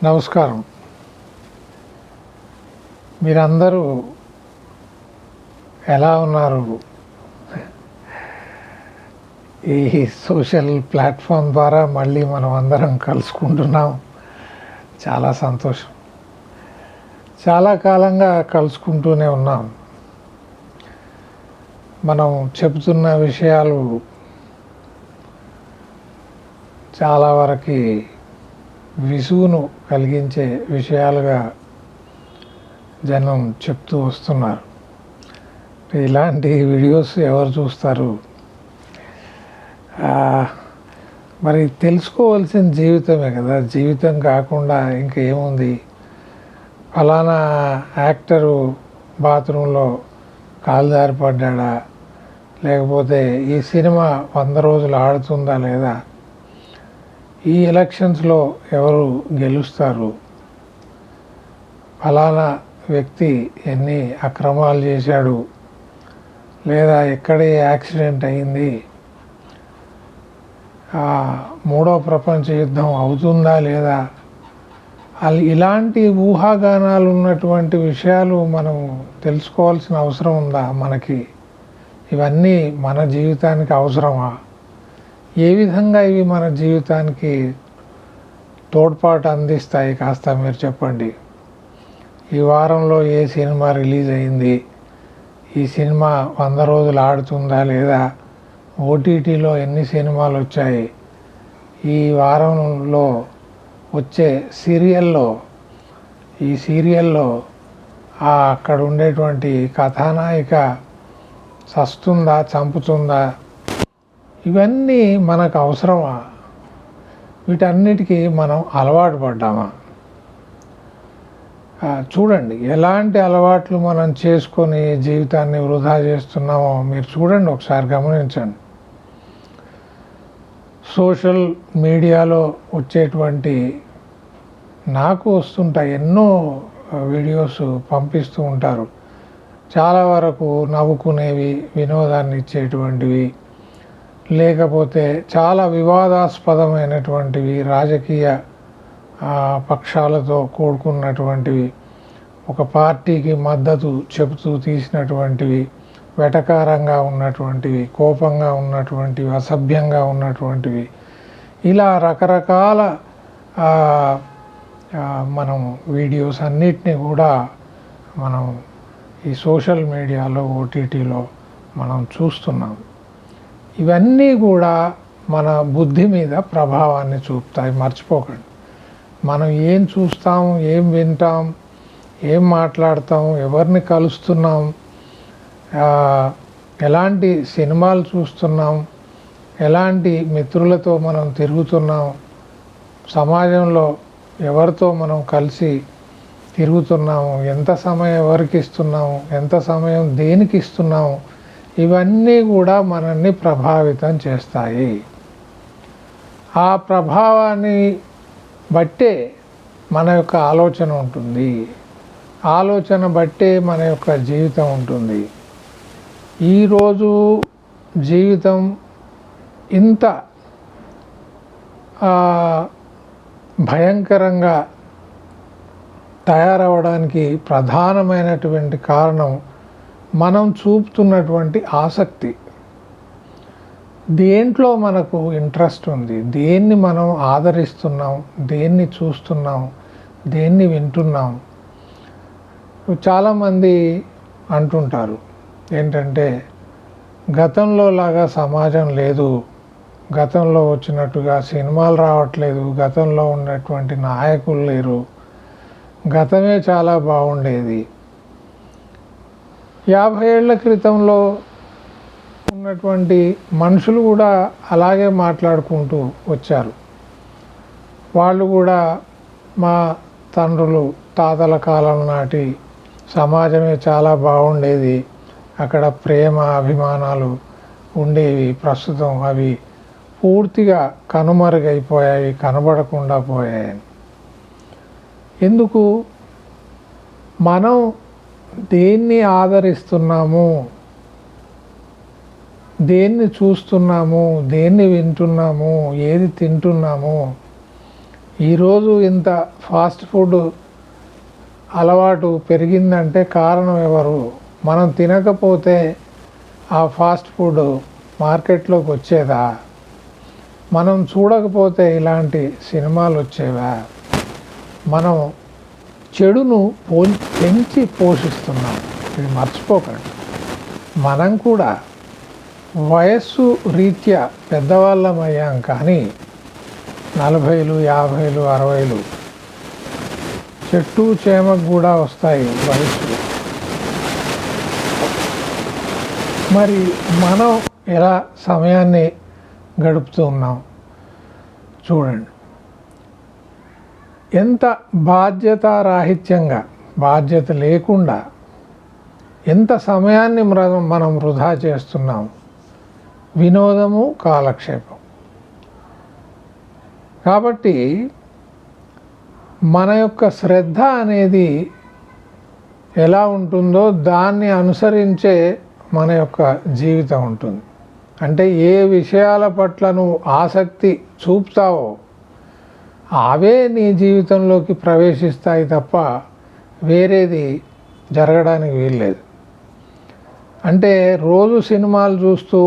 నమస్కారం. మీరందరూ ఎలా ఉన్నారు? ఈ సోషల్ ప్లాట్ఫామ్ ద్వారా మళ్ళీ మనం అందరం కలుసుకుంటున్నాం. చాలా సంతోషం. చాలా కాలంగా కలుసుకుంటూనే ఉన్నాం. మనం చెబుతున్న విషయాలు చాలా వరకు విసుగును కలిగించే విషయాలుగా జనం చెప్తూ వస్తున్నారు. ఇలాంటి వీడియోస్ ఎవరు చూస్తారు? మరి తెలుసుకోవాల్సిన జీవితమే కదా. జీవితం కాకుండా ఇంకేముంది? ఫలానా యాక్టరు బాత్రూంలో కాలు జారిపడ్డా, లేకపోతే ఈ సినిమా 100 రోజులు ఆడుతుందా లేదా, ఈ ఎలక్షన్స్లో ఎవరు గెలుస్తారు, ఫలానా వ్యక్తి ఎన్ని అక్రమాలు చేశాడు, లేదా ఎక్కడే యాక్సిడెంట్ అయింది, మూడో ప్రపంచ యుద్ధం అవుతుందా లేదా, ఇలాంటి ఊహాగానాలు ఉన్నటువంటి విషయాలు మనం తెలుసుకోవాల్సిన అవసరం ఉందా? మనకి ఇవన్నీ మన జీవితానికి అవసరమా? ఏ విధంగా ఇవి మన జీవితానికి తోడ్పాటు అందిస్తాయి? కాస్త మీరు చెప్పండి. ఈ వారంలో ఏ సినిమా రిలీజ్ అయింది, ఈ సినిమా 100 రోజులు ఆడుతుందా లేదా, ఓటీటీలో ఎన్ని సినిమాలు వచ్చాయి, ఈ వారంలో వచ్చే ఈ సీరియల్లో అక్కడ ఉండేటువంటి కథానాయిక చస్తుందా చంపుతుందా, ఇవన్నీ మనకు అవసరమా? వీటన్నిటికీ మనం అలవాటు పడ్డామా? చూడండి, ఎలాంటి అలవాట్లు మనం చేసుకొని జీవితాన్ని వృధా చేస్తున్నామో మీరు చూడండి, ఒకసారి గమనించండి. సోషల్ మీడియాలో వచ్చేటువంటి నాకు వస్తుంటాయి ఎన్నో వీడియోస్ పంపిస్తూ ఉంటారు. చాలా వరకు నవ్వుకునేవి, వినోదాన్ని ఇచ్చేటువంటివి, లేకపోతే చాలా వివాదాస్పదమైనటువంటివి, రాజకీయ పక్షాలతో కూడుకున్నటువంటివి, ఒక పార్టీకి మద్దతు చెబుతూ తీసినటువంటివి, వెటకారంగా ఉన్నటువంటివి, కోపంగా ఉన్నటువంటివి, అసభ్యంగా ఉన్నటువంటివి, ఇలా రకరకాల మనం వీడియోస్ అన్నిటినీ కూడా మనం ఈ సోషల్ మీడియాలో, ఓటీటీలో మనం చూస్తున్నాం. ఇవన్నీ కూడా మన బుద్ధి మీద ప్రభావాన్ని చూపుతాయి. మర్చిపోకండి. మనం ఏం చూస్తాం, ఏం వింటాం, ఏం మాట్లాడతాం, ఎవరిని కలుస్తున్నాం, ఎలాంటి సినిమాలు చూస్తున్నాం, ఎలాంటి మిత్రులతో మనం తిరుగుతున్నాం, సమాజంలో ఎవరితో మనం కలిసి తిరుగుతున్నాము, ఎంత సమయం ఎవరికి ఇస్తున్నాము, ఎంత సమయం దేనికి ఇస్తున్నాము, ఇవన్నీ కూడా మనల్ని ప్రభావితం చేస్తాయి. ఆ ప్రభావాన్ని బట్టే మన యొక్క ఆలోచన ఉంటుంది. ఆలోచన బట్టే మన యొక్క జీవితం ఉంటుంది. ఈరోజు జీవితం ఇంత భయంకరంగా తయారవడానికి ప్రధానమైనటువంటి కారణం మనం చూపుతున్నటువంటి ఆసక్తి. దేంట్లో మనకు ఇంట్రెస్ట్ ఉంది, దేన్ని మనం ఆదరిస్తున్నాం, దేన్ని చూస్తున్నాం, దేన్ని వింటున్నాం. చాలామంది అంటుంటారు ఏంటంటే, గతంలో లాగా సమాజం లేదు, గతంలో వచ్చినట్టుగా సినిమాలు రావట్లేదు, గతంలో ఉన్నటువంటి నాయకులు లేరు, గతమే చాలా బాగుండేది. 50 ఏళ్ల క్రితంలో ఉన్నటువంటి మనుషులు కూడా అలాగే మాట్లాడుకుంటూ వచ్చారు. వాళ్ళు కూడా మా తండ్రులు, తాతల కాలం నాటి సమాజమే చాలా బాగుండేది, అక్కడ ప్రేమ, అభిమానాలు ఉండేవి, ప్రస్తుతం అవి పూర్తిగా కనుమరుగైపోయాయి, కనబడకుండా పోయాయి. ఎందుకు? మనం దేన్ని ఆదరిస్తున్నాము, దేన్ని చూస్తున్నాము, దేన్ని వింటున్నాము, ఏది తింటున్నాము, ఈరోజు ఇంత ఫాస్ట్ ఫుడ్ అలవాటు పెరిగిందంటే కారణం ఎవరు? మనం తినకపోతే ఆ ఫాస్ట్ ఫుడ్ మార్కెట్లోకి వచ్చేదా? మనం చూడకపోతే ఇలాంటి సినిమాలు వచ్చేవా? మనం చెడును పెంచి పోషిస్తున్నాం. ఇది మర్చిపోకండి. మనం కూడా వయస్సు రీత్యా పెద్దవాళ్ళమయ్యాం, కానీ 40లు 50లు 60లు చెట్టు చేమకు కూడా వస్తాయి వయస్సు. మరి మనం ఎలా సమయాన్ని గడుపుతూ ఉన్నాం చూడండి. ఎంత బాధ్యతారాహిత్యంగా, బాధ్యత లేకుండా ఎంత సమయాన్ని మనం వృధా చేస్తున్నాం. వినోదము, కాలక్షేపం. కాబట్టి మన యొక్క శ్రద్ధ అనేది ఎలా ఉంటుందో దాన్ని అనుసరించే మన యొక్క జీవితం ఉంటుంది. అంటే ఏ విషయాల పట్ల నువ్వు ఆసక్తి చూపుతావో అవే నీ జీవితంలోకి ప్రవేశిస్తాయి తప్ప వేరేది జరగడానికి వీల్లేదు. అంటే రోజు సినిమాలు చూస్తూ,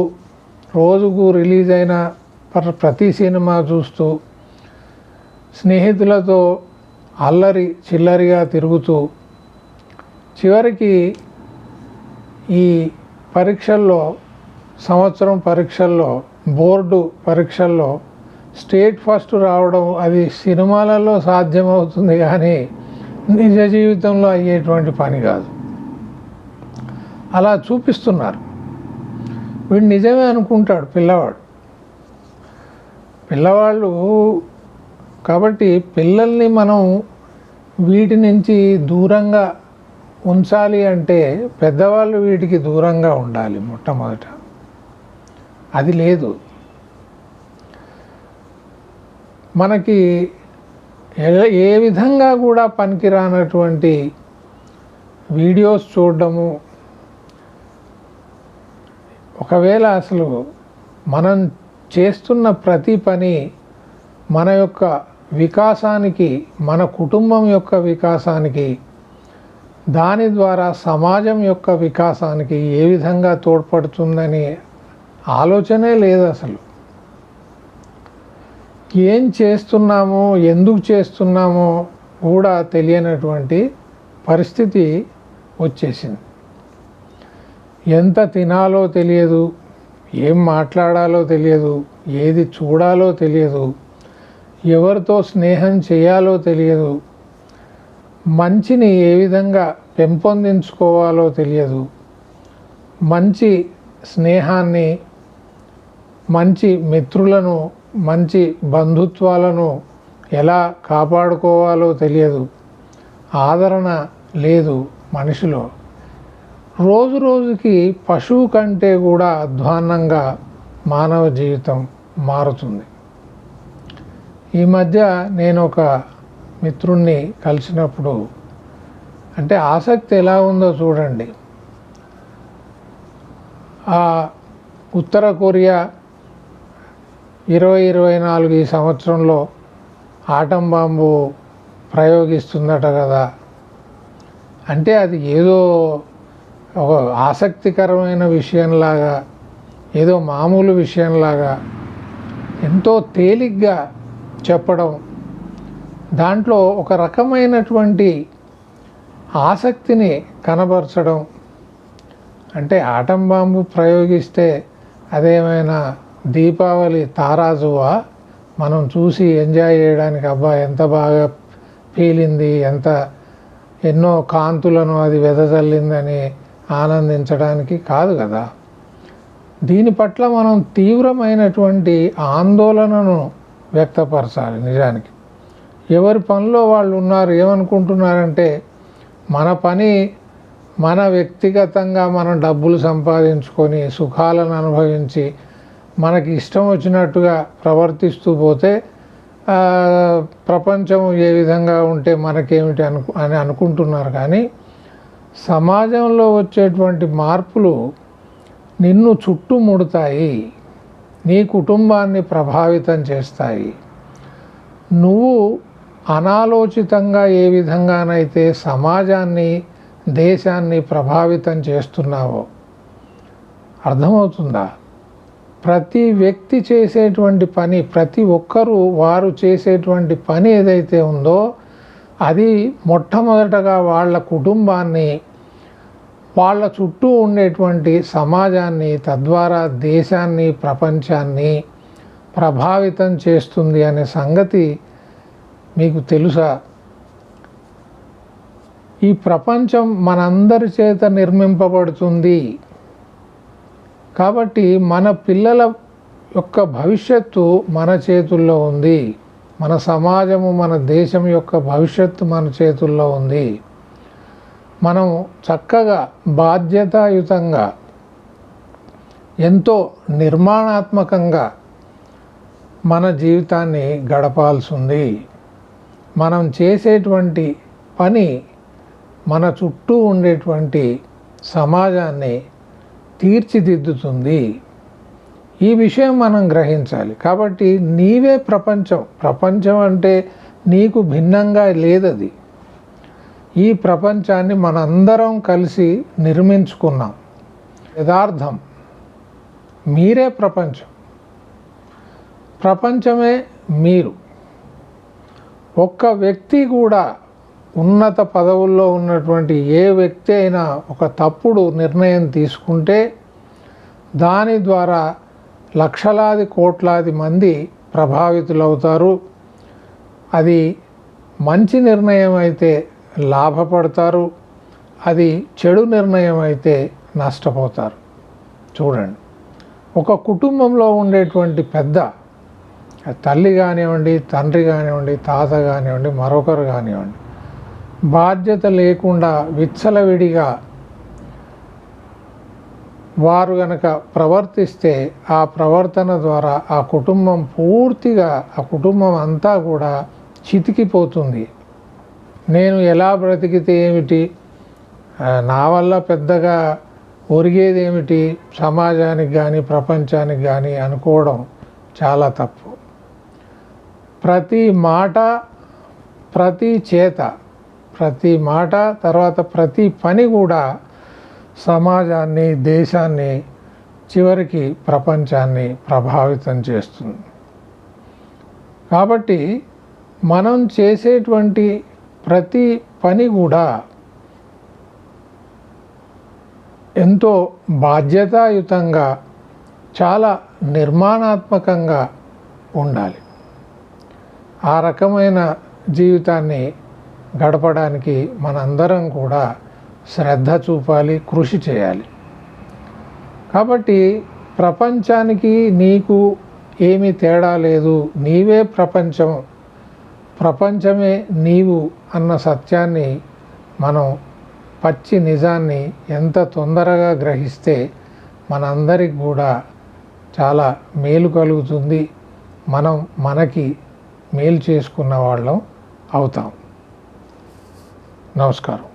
రోజుకు రిలీజ్ అయిన ప్రతి సినిమా చూస్తూ, స్నేహితులతో అల్లరి చిల్లరిగా తిరుగుతూ, చివరికి ఈ పరీక్షల్లో, సంవత్సరం పరీక్షల్లో, బోర్డు పరీక్షల్లో స్టేట్ ఫస్ట్ రావడం అది సినిమాలలో సాధ్యమవుతుంది, కానీ నిజ జీవితంలో అయ్యేటువంటి పని కాదు. అలా చూపిస్తున్నారు. వీడు నిజమే అనుకుంటాడు పిల్లవాళ్ళు. కాబట్టి పిల్లల్ని మనం వీటి నుంచి దూరంగా ఉంచాలి అంటే పెద్దవాళ్ళు వీటికి దూరంగా ఉండాలి మొట్టమొదట. అది లేదు. మనకి ఏ విధంగా కూడా పనికిరానటువంటి వీడియోస్ చూడడము, ఒకవేళ అసలు మనం చేస్తున్న ప్రతి పని మన యొక్క వికాసానికి, మన కుటుంబం యొక్క వికాసానికి, దాని ద్వారా సమాజం యొక్క వికాసానికి ఏ విధంగా తోడ్పడుతుందని ఆలోచనే లేదు అసలు. ఏం చేస్తున్నామో, ఎందుకు చేస్తున్నామో కూడా తెలియనటువంటి పరిస్థితి వచ్చేసింది. ఎంత తినాలో తెలియదు, ఏం మాట్లాడాలో తెలియదు, ఏది చూడాలో తెలియదు, ఎవరితో స్నేహం చేయాలో తెలియదు, మంచిని ఏ విధంగా పెంపొందించుకోవాలో తెలియదు, మంచి స్నేహాన్ని, మంచి మిత్రులను, మంచి బంధుత్వాలను ఎలా కాపాడుకోవాలో తెలియదు. ఆదరణ లేదు మనిషిలో. రోజు రోజుకి పశువు కంటే కూడా అధ్వాన్నంగా మానవ జీవితం మారుతుంది. ఈ మధ్య నేను ఒక మిత్రుణ్ణి కలిసినప్పుడు, అంటే ఆసక్తి ఎలా ఉందో చూడండి. ఆ ఉత్తర కొరియా 2024 ఈ సంవత్సరంలో ఆటం బాంబు ప్రయోగిస్తుందట కదా. అంటే అది ఏదో ఒక ఆసక్తికరమైన విషయంలాగా, ఏదో మామూలు విషయంలాగా ఎంతో తేలిగ్గా చెప్పడం, దాంట్లో ఒక రకమైనటువంటి ఆసక్తిని కనబరచడం. అంటే ఆటం బాంబు ప్రయోగిస్తే అదేమైనా దీపావళి తారాజువా మనం చూసి ఎంజాయ్ చేయడానికి, అబ్బా ఎంత బాగా పేలింది, ఎన్నో కాంతులను అది వెదజల్లిందని ఆనందించడానికి కాదు కదా. దీని పట్ల మనం తీవ్రమైనటువంటి ఆందోళనను వ్యక్తపరచాలి. నిజానికి ఎవరి పనిలో వాళ్ళు ఉన్నారు. ఏమనుకుంటున్నారంటే మన పని, మన వ్యక్తిగతంగా మనం డబ్బులు సంపాదించుకొని సుఖాలను అనుభవించి మనకి ఇష్టం వచ్చినట్టుగా ప్రవర్తిస్తూ పోతే ప్రపంచం ఏ విధంగా ఉంటే మనకేమిటి అని అనుకుంటున్నారు. కానీ సమాజంలో వచ్చేటువంటి మార్పులు నిన్ను చుట్టుముడతాయి, నీ కుటుంబాన్ని ప్రభావితం చేస్తాయి. నువ్వు అనాలోచితంగా ఏ విధంగానైతే సమాజాన్ని దేశాన్ని ప్రభావితం చేస్తున్నావో అర్థమవుతుందా? ప్రతి వ్యక్తి చేసేటువంటి పని, ప్రతి ఒక్కరూ వారు చేసేటువంటి పని ఏదైతే ఉందో అది మొట్టమొదటగా వాళ్ళ కుటుంబాన్ని, వాళ్ళ చుట్టూ ఉండేటువంటి సమాజాన్ని, తద్వారా దేశాన్ని, ప్రపంచాన్ని ప్రభావితం చేస్తుంది అనే సంగతి మీకు తెలుసా? ఈ ప్రపంచం మనందరి చేత నిర్మింపబడుతుంది కాబట్టి మన పిల్లల యొక్క భవిష్యత్తు మన చేతుల్లో ఉంది. మన సమాజము, మన దేశం యొక్క భవిష్యత్తు మన చేతుల్లో ఉంది. మనం చక్కగా బాధ్యతాయుతంగా ఎంతో నిర్మాణాత్మకంగా మన జీవితాన్ని గడపాల్సి ఉంది. మనం చేసేటువంటి పని మన చుట్టూ ఉండేటువంటి సమాజాన్ని తీర్చిదిద్దుతుంది. ఈ విషయం మనం గ్రహించాలి. కాబట్టి నీవే ప్రపంచం. ప్రపంచం అంటే నీకు భిన్నంగా లేదది. ఈ ప్రపంచాన్ని మనందరం కలిసి నిర్మించుకున్నాం. యథార్థం మీరే ప్రపంచం, ప్రపంచమే మీరు. ఒక్క వ్యక్తి కూడా, ఉన్నత పదవుల్లో ఉన్నటువంటి ఏ వ్యక్తి అయినా ఒక తప్పుడు నిర్ణయం తీసుకుంటే దాని ద్వారా లక్షలాది కోట్లాది మంది ప్రభావితులవుతారు. అది మంచి నిర్ణయం అయితే లాభపడతారు, అది చెడు నిర్ణయం అయితే నష్టపోతారు. చూడండి, ఒక కుటుంబంలో ఉండేటువంటి పెద్ద, తల్లి కానివ్వండి, తండ్రి కానివ్వండి, తాత కానివ్వండి, మరొకరు కానివ్వండి, బాధ్యత లేకుండా విచ్చలవిడిగా వారు గనక ప్రవర్తిస్తే ఆ ప్రవర్తన ద్వారా ఆ కుటుంబం పూర్తిగా, ఆ కుటుంబం అంతా కూడా చితికిపోతుంది. నేను ఎలా బ్రతికితే ఏమిటి, నా వల్ల పెద్దగా ఒరిగేది ఏమిటి సమాజానికి కానీ ప్రపంచానికి కానీ అనుకోవడం చాలా తప్పు. ప్రతి మాట, ప్రతి చేత, ప్రతి మాట తర్వాత ప్రతి పని కూడా సమాజాన్ని, దేశాన్ని, చివరికి ప్రపంచాన్ని ప్రభావితం చేస్తుంది. కాబట్టి మనం చేసేటువంటి ప్రతి పని కూడా ఎంతో బాధ్యతాయుతంగా, చాలా నిర్మాణాత్మకంగా ఉండాలి. ఆ రకమైన జీవితాన్ని గడపడానికి మనందరం కూడా శ్రద్ధ చూపాలి, కృషి చేయాలి. కాబట్టి ప్రపంచానికి నీకు ఏమీ తేడా లేదు, నీవే ప్రపంచం, ప్రపంచమే నీవు అన్న సత్యాన్ని మనం, పచ్చి నిజాన్ని ఎంత తొందరగా గ్రహిస్తే మనందరికి కూడా చాలా మేలు కలుగుతుంది. మనం మనకి మేలు చేసుకున్న వాళ్ళం అవుతాం. నమస్కారం.